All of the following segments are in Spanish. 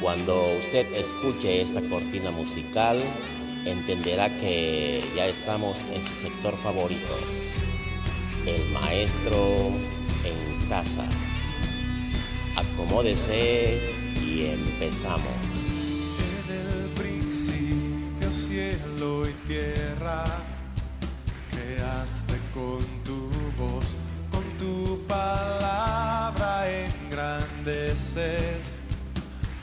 Cuando usted escuche esta cortina musical, entenderá que ya estamos en su sector favorito, el maestro en casa. Acomódese y empezamos. En el principio cielo y tierra, creaste con tu voz, con tu palabra engrandeces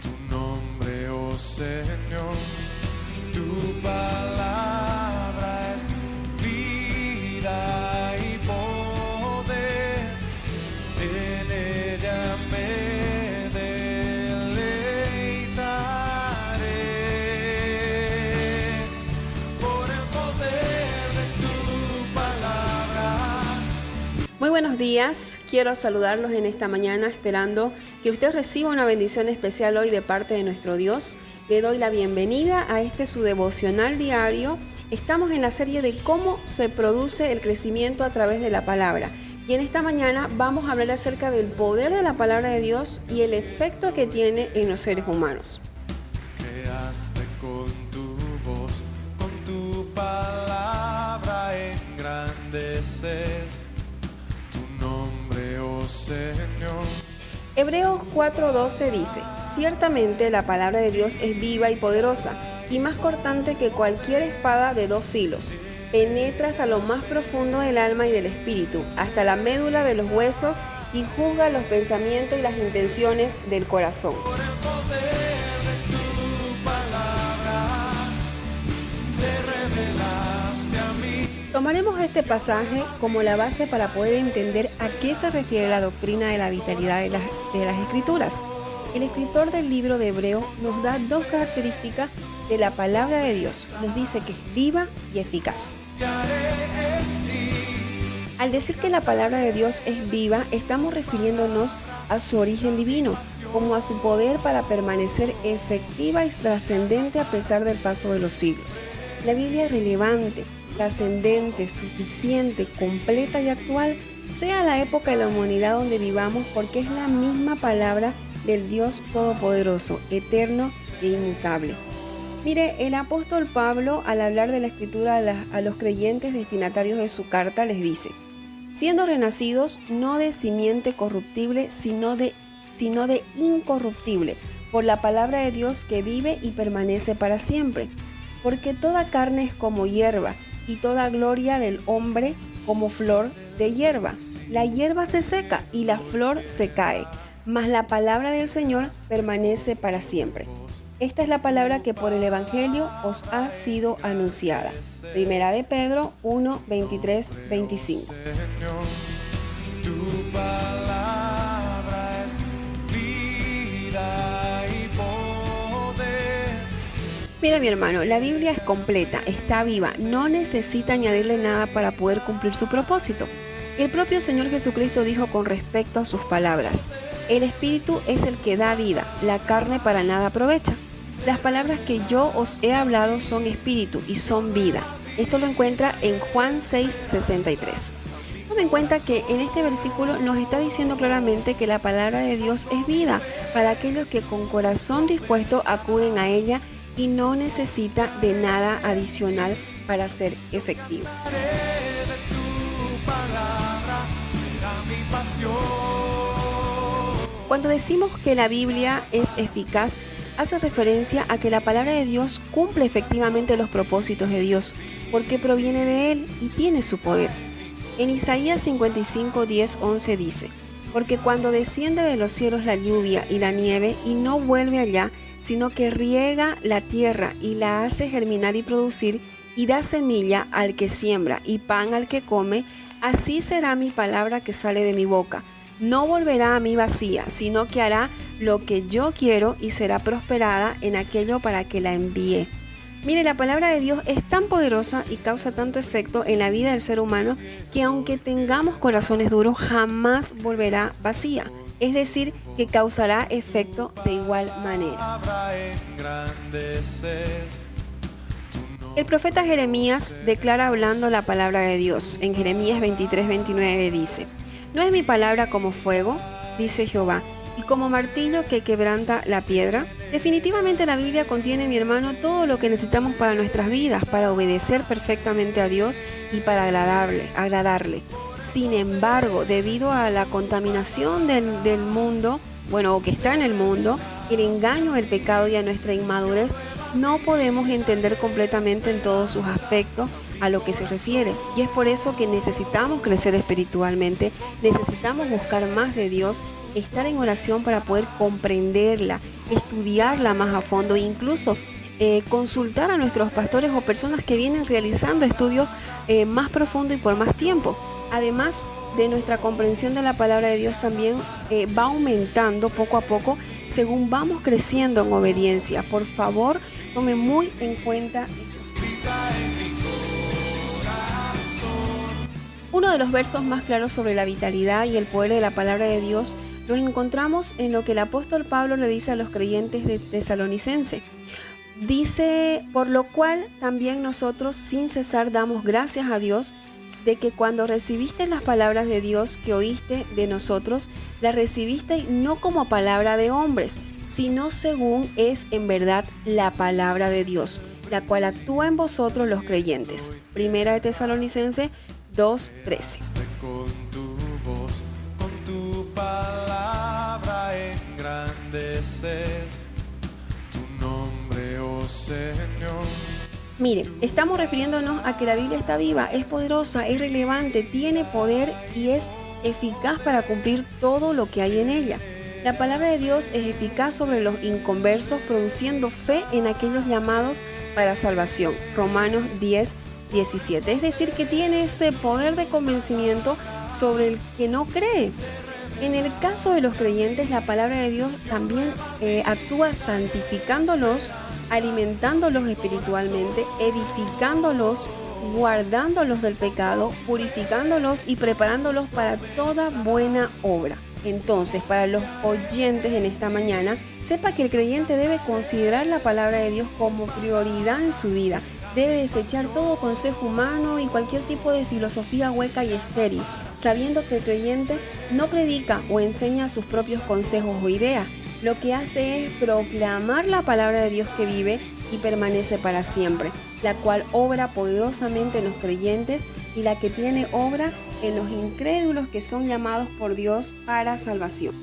tu nombre, oh Señor. Tu palabra es vida y poder, en ella me deleitaré. Por el poder de tu palabra. Muy buenos días, quiero saludarlos en esta mañana esperando que usted reciba una bendición especial hoy de parte de nuestro Dios. Le doy la bienvenida a su devocional diario. Estamos en la serie de cómo se produce el crecimiento a través de la palabra. Y en esta mañana vamos a hablar acerca del poder de la palabra de Dios y el efecto que tiene en los seres humanos. Creaste con tu voz, con tu palabra engrandeces tu nombre, oh Señor. Hebreos 4:12 dice: ciertamente la palabra de Dios es viva y poderosa, y más cortante que cualquier espada de dos filos. Penetra hasta lo más profundo del alma y del espíritu, hasta la médula de los huesos, y juzga los pensamientos y las intenciones del corazón. Por el poder de tu palabra, te revelaste a mí. Tomaremos este pasaje como la base para poder entender a qué se refiere la doctrina de la vitalidad de las Escrituras. El escritor del libro de Hebreo nos da dos características de la palabra de Dios. Nos dice que es viva y eficaz. Al decir que la palabra de Dios es viva, estamos refiriéndonos a su origen divino, como a su poder para permanecer efectiva y trascendente a pesar del paso de los siglos. La Biblia es relevante, trascendente, suficiente, completa y actual, sea la época de la humanidad donde vivamos, porque es la misma palabra del Dios Todopoderoso, eterno e inmutable. Mire, el apóstol Pablo, al hablar de la Escritura a los creyentes destinatarios de su carta, les dice: siendo renacidos no de simiente corruptible, sino de incorruptible, por la palabra de Dios que vive y permanece para siempre. Porque toda carne es como hierba, y toda gloria del hombre como flor de hierba. La hierba se seca y la flor se cae, mas la palabra del Señor permanece para siempre. Esta es la palabra que por el Evangelio os ha sido anunciada. Primera de Pedro 1, 23, 25. Señor, tu palabra es vida y poder. Mira, mi hermano, la Biblia es completa, está viva, no necesita añadirle nada para poder cumplir su propósito. El propio Señor Jesucristo dijo con respecto a sus palabras: el Espíritu es el que da vida, la carne para nada aprovecha. Las palabras que yo os he hablado son espíritu y son vida. Esto lo encuentra en Juan 6:63. Tome en cuenta que en este versículo nos está diciendo claramente que la palabra de Dios es vida para aquellos que con corazón dispuesto acuden a ella y no necesita de nada adicional para ser efectiva. De tu palabra será mi pasión. Cuando decimos que la Biblia es eficaz, hace referencia a que la palabra de Dios cumple efectivamente los propósitos de Dios, porque proviene de Él y tiene su poder. En Isaías 55, 10, 11 dice: porque cuando desciende de los cielos la lluvia y la nieve y no vuelve allá, sino que riega la tierra y la hace germinar y producir, y da semilla al que siembra y pan al que come, así será mi palabra que sale de mi boca. No volverá a mí vacía, sino que hará lo que yo quiero y será prosperada en aquello para que la envíe. Mire, la palabra de Dios es tan poderosa y causa tanto efecto en la vida del ser humano que aunque tengamos corazones duros, jamás volverá vacía. Es decir, que causará efecto de igual manera. El profeta Jeremías declara hablando la palabra de Dios. En Jeremías 23, 29 dice: ¿no es mi palabra como fuego, dice Jehová, y como martillo que quebranta la piedra? Definitivamente la Biblia contiene, mi hermano, todo lo que necesitamos para nuestras vidas, para obedecer perfectamente a Dios y para agradarle. Sin embargo, debido a la contaminación del mundo, o que está en el mundo, el engaño, el pecado y a nuestra inmadurez, no podemos entender completamente en todos sus aspectos a lo que se refiere. Y es por eso que necesitamos crecer espiritualmente, necesitamos buscar más de Dios, estar en oración para poder comprenderla, estudiarla más a fondo, e incluso consultar a nuestros pastores o personas que vienen realizando estudios más profundos y por más tiempo. Además de nuestra comprensión de la palabra de Dios, también va aumentando poco a poco según vamos creciendo en obediencia. Por favor, tome muy en cuenta esto. Uno de los versos más claros sobre la vitalidad y el poder de la palabra de Dios lo encontramos en lo que el apóstol Pablo le dice a los creyentes de Tesalonicense. Dice: por lo cual también nosotros sin cesar damos gracias a Dios de que cuando recibiste las palabras de Dios que oíste de nosotros, las recibiste no como palabra de hombres, sino según es en verdad la palabra de Dios, la cual actúa en vosotros los creyentes. Primera de Tesalonicenses 2:13. Con tu voz, con tu palabra engrandeces tu nombre, oh Señor. Mire, estamos refiriéndonos a que la Biblia está viva, es poderosa, es relevante, tiene poder y es eficaz para cumplir todo lo que hay en ella. La palabra de Dios es eficaz sobre los inconversos, produciendo fe en aquellos llamados para salvación. Romanos 10:17. Es decir, que tiene ese poder de convencimiento sobre el que no cree. En el caso de los creyentes, la palabra de Dios también actúa santificándolos, alimentándolos espiritualmente, edificándolos, guardándolos del pecado, purificándolos y preparándolos para toda buena obra. Entonces, para los oyentes en esta mañana, sepa que el creyente debe considerar la palabra de Dios como prioridad en su vida. Debe desechar todo consejo humano y cualquier tipo de filosofía hueca y estéril, sabiendo que el creyente no predica o enseña sus propios consejos o ideas. Lo que hace es proclamar la palabra de Dios que vive y permanece para siempre, la cual obra poderosamente en los creyentes y la que tiene obra en los incrédulos que son llamados por Dios para salvación.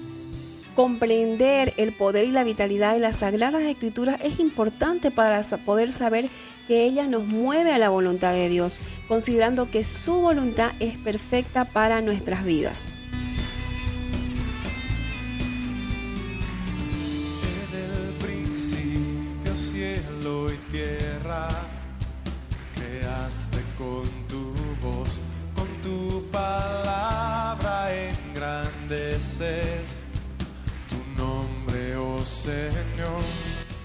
Comprender el poder y la vitalidad de las Sagradas Escrituras es importante para poder saber que ella nos mueve a la voluntad de Dios, considerando que su voluntad es perfecta para nuestras vidas. Cielo y tierra, creaste con tu voz, con tu palabra engrandeces tu nombre, oh Señor.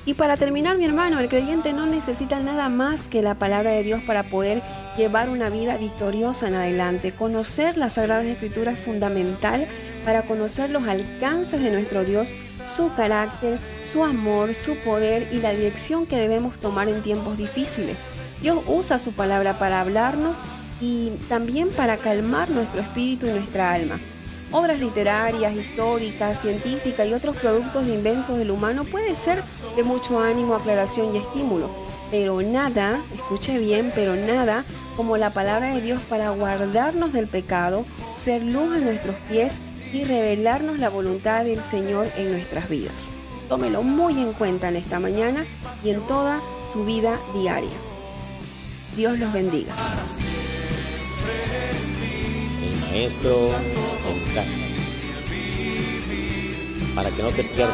Y para terminar, mi hermano, el creyente no necesita nada más que la palabra de Dios para poder llevar una vida victoriosa en adelante. Conocer las Sagradas Escrituras es fundamental para conocer los alcances de nuestro Dios, su carácter, su amor, su poder y la dirección que debemos tomar en tiempos difíciles. Dios usa su palabra para hablarnos y también para calmar nuestro espíritu y nuestra alma. Obras literarias, históricas, científicas y otros productos de inventos del humano puede ser de mucho ánimo, aclaración y estímulo, pero nada, escuche bien, pero nada como la palabra de Dios para guardarnos del pecado, ser luz a nuestros pies y revelarnos la voluntad del Señor en nuestras vidas. Tómelo muy en cuenta en esta mañana y en toda su vida diaria. Dios los bendiga. El maestro en casa. Para que no te pierdas